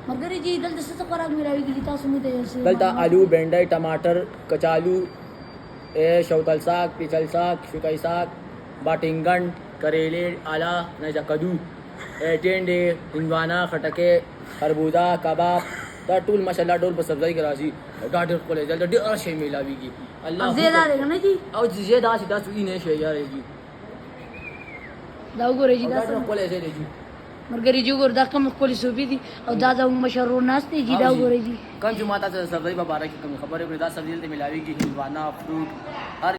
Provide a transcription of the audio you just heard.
مګر جی دلته څه خوراک ملاويږي تاسو مې ته دلته آلو بینډۍ ټماټر کچالو شوتل ساگ پیچل ساگ شکای ساگ باټینګن کریلې آلا نه کدو ټینډې هندوانا خټکې خربوزه کباب دا ټول ماشاءالله ډول په سبزی کې راځي دا ډېر خپل دلته ډېر شی ملاويږي الله زیاده ده نه جی او زیاده دا څه نه شي یار جی دا وګورئ جی دا ډېر خپل دی جی مرګري جی ګور دا کوم خپل صوبې دي او دا د مشرور ناس دي جی دا وګورئ جي کوم چې ماته سبزی په باره کې کوم خبره کړې دا سبزی ته ملاويږي هندوانا فروټ